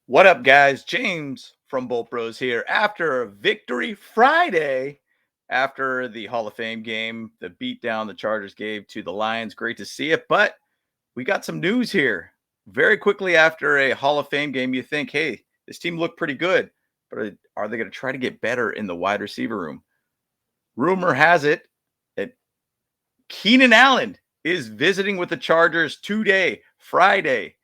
What up, guys? James from Bolt Bros here. After Victory Friday, after the Hall of Fame game, the beatdown the Chargers gave to the Lions, great to see it. But we got some news here. Very quickly after a Hall of Fame game, you think, hey, this team looked pretty good, but are they going to try to get better in the wide receiver room? Rumor has it that Keenan Allen is visiting with the Chargers today, Friday.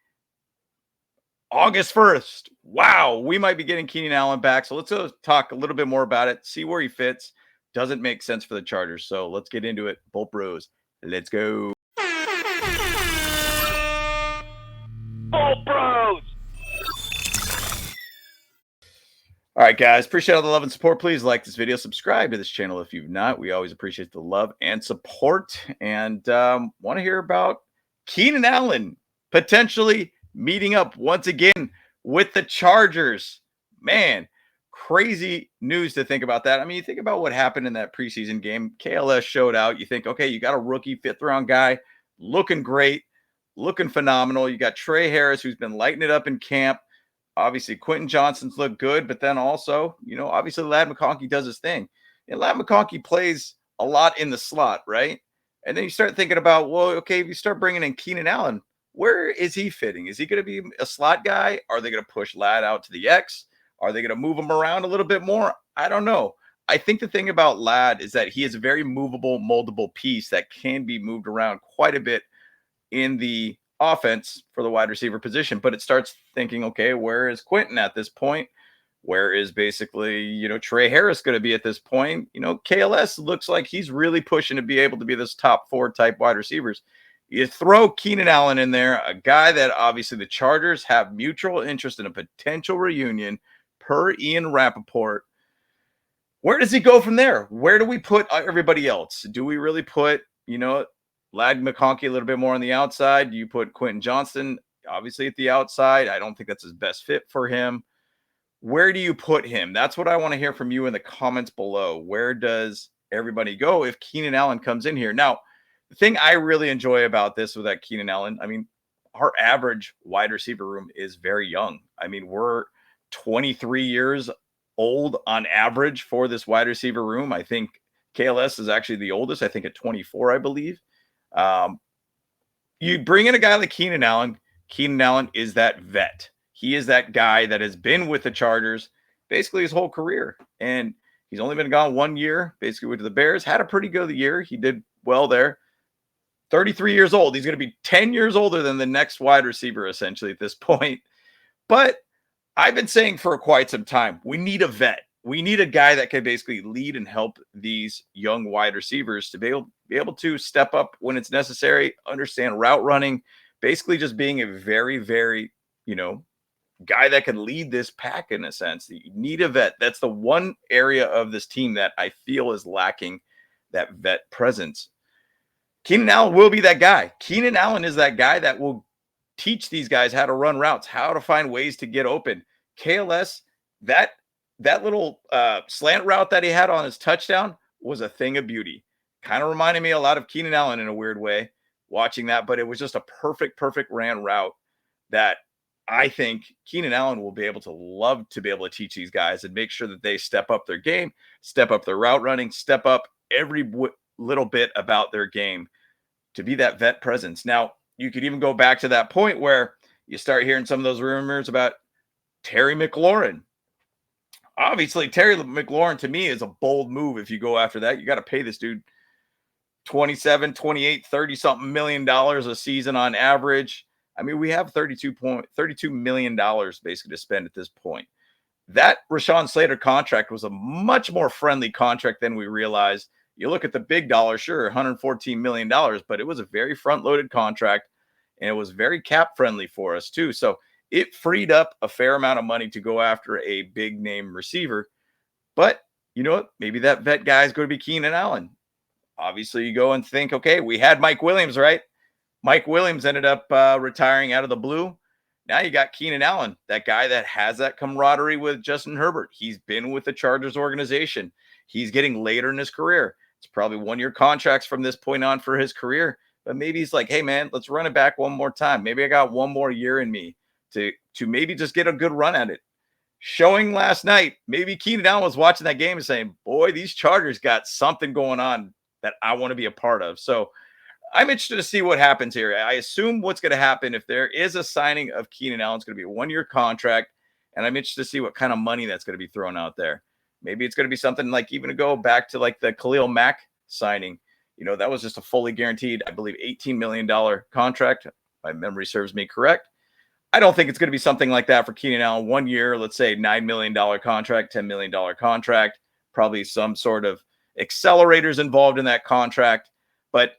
August 1st. Wow, we might be getting Keenan Allen back. So let's go talk a little bit more about it, see where he fits. Doesn't make sense for the Chargers. So let's get into it. Bolt Bros. Let's go. Bolt Bros. All right, guys. Appreciate all the love and support. Please like this video. Subscribe to this channel if you've not. We always appreciate the love and support. And want to hear about Keenan Allen potentially meeting up once again with the Chargers. Man, crazy news to think about that. I mean, you think about what happened in that preseason game. KLS showed out. You think, okay, you got a rookie 5th-round guy looking great, looking phenomenal. You got Tre Harris, who's been lighting it up in camp. Obviously, Quentin Johnston's looked good, but then also, obviously Ladd McConkey does his thing. And Ladd McConkey plays a lot in the slot, right? And then you start thinking about, well, okay, if you start bringing in Keenan Allen, where is he fitting? Is he going to be a slot guy? Are they going to push Ladd out to the X? Are they going to move him around a little bit more? I don't know. I think the thing about Ladd is that he is a very movable, moldable piece that can be moved around quite a bit in the offense for the wide receiver position. But it starts thinking, okay, where is Quentin at this point? Where is basically, Tre Harris going to be at this point? KLS looks like he's really pushing to be able to be this top 4 type wide receivers. You throw Keenan Allen in there, a guy that obviously the Chargers have mutual interest in a potential reunion per Ian Rappaport. Where does he go from there? Where do we put everybody else? Do we really put, Ladd McConkey a little bit more on the outside? Do you put Quentin Johnston obviously at the outside? I don't think that's his best fit for him. Where do you put him? That's what I want to hear from you in the comments below. Where does everybody go if Keenan Allen comes in here? Now, the thing I really enjoy about this with that Keenan Allen, I mean, our average wide receiver room is very young. I mean, we're 23 years old on average for this wide receiver room. I think KLS is actually the oldest, I think at 24, I believe. You bring in a guy like Keenan Allen. Keenan Allen is that vet. He is that guy that has been with the Chargers basically his whole career. And he's only been gone 1 year, basically went to the Bears, had a pretty good year. He did well there. 33 years old. He's going to be 10 years older than the next wide receiver, essentially, at this point. But I've been saying for quite some time, we need a vet. We need a guy that can basically lead and help these young wide receivers to be able to step up when it's necessary, understand route running, basically just being a very, very, guy that can lead this pack in a sense. You need a vet. That's the one area of this team that I feel is lacking that vet presence. Keenan Allen will be that guy. Keenan Allen is that guy that will teach these guys how to run routes, how to find ways to get open. KLS, that little slant route that he had on his touchdown was a thing of beauty. Kind of reminded me a lot of Keenan Allen in a weird way watching that, but it was just a perfect ran route that I think Keenan Allen will be able to love to be able to teach these guys and make sure that they step up their game, step up their route running, step up every little bit about their game to be that vet presence. Now, you could even go back to that point where you start hearing some of those rumors about Terry McLaurin. Obviously, Terry McLaurin to me is a bold move. If you go after that, you got to pay this dude 27, 28, 30 something $million a season on average. I mean, we have $32 million basically to spend at this point. That Rashawn Slater contract was a much more friendly contract than we realized. You look at the big dollar, sure, $114 million, but it was a very front-loaded contract, and it was very cap-friendly for us too. So it freed up a fair amount of money to go after a big-name receiver. But you know what? Maybe that vet guy is going to be Keenan Allen. Obviously, you go and think, okay, we had Mike Williams, right? Mike Williams ended up retiring out of the blue. Now you got Keenan Allen, that guy that has that camaraderie with Justin Herbert. He's been with the Chargers organization. He's getting later in his career. It's probably 1-year contracts from this point on for his career. But maybe he's like, hey, man, let's run it back one more time. Maybe I got one more year in me to maybe just get a good run at it. Showing last night, maybe Keenan Allen was watching that game and saying, boy, these Chargers got something going on that I want to be a part of. So I'm interested to see what happens here. I assume what's going to happen if there is a signing of Keenan Allen, it's going to be a 1-year contract. And I'm interested to see what kind of money that's going to be thrown out there. Maybe it's going to be something like even to go back to like the Khalil Mack signing. That was just a fully guaranteed, I believe, $18 million contract. My memory serves me correct. I don't think it's going to be something like that for Keenan Allen. 1 year, let's say $9 million contract, $10 million contract, probably some sort of accelerators involved in that contract. But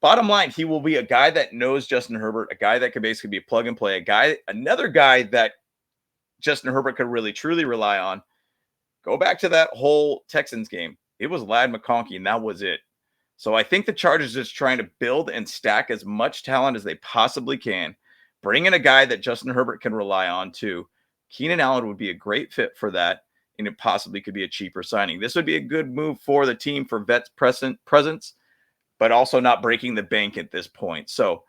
bottom line, he will be a guy that knows Justin Herbert, a guy that could basically be a plug and play, another guy that Justin Herbert could really truly rely on. Go back to that whole Texans game. It was Ladd McConkey, and that was it. So I think the Chargers are just trying to build and stack as much talent as they possibly can. Bring in a guy that Justin Herbert can rely on too. Keenan Allen would be a great fit for that, and it possibly could be a cheaper signing. This would be a good move for the team for vet presence, but also not breaking the bank at this point. So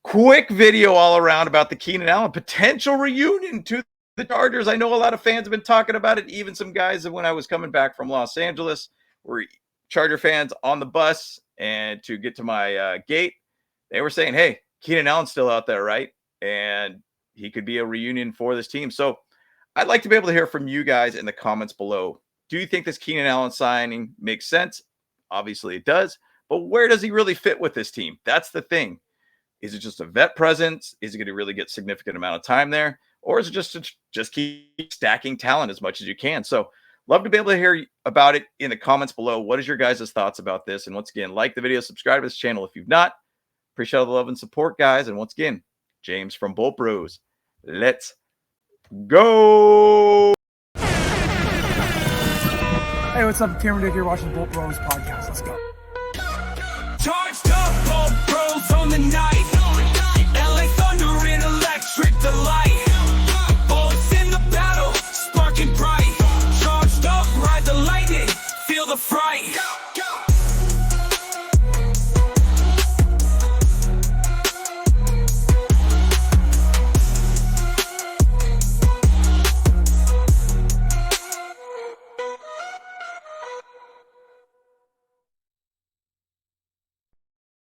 quick video all around about the Keenan Allen potential reunion to the Chargers. I know a lot of fans have been talking about it. Even some guys when I was coming back from Los Angeles were Charger fans on the bus, and to get to my gate, they were saying, hey, Keenan Allen's still out there, right? And he could be a reunion for this team. So I'd like to be able to hear from you guys in the comments below. Do you think this Keenan Allen signing makes sense? Obviously it does. But where does he really fit with this team? That's the thing. Is it just a vet presence? Is he going to really get significant amount of time there? Or is it just to just keep stacking talent as much as you can? So love to be able to hear about it in the comments below. What is your guys' thoughts about this? And once again, like the video, subscribe to this channel if you've not. Appreciate all the love and support, guys. And once again, James from Bolt Bros. Let's go. Hey, what's up? Cameron Dick here watching Bolt Bros podcast.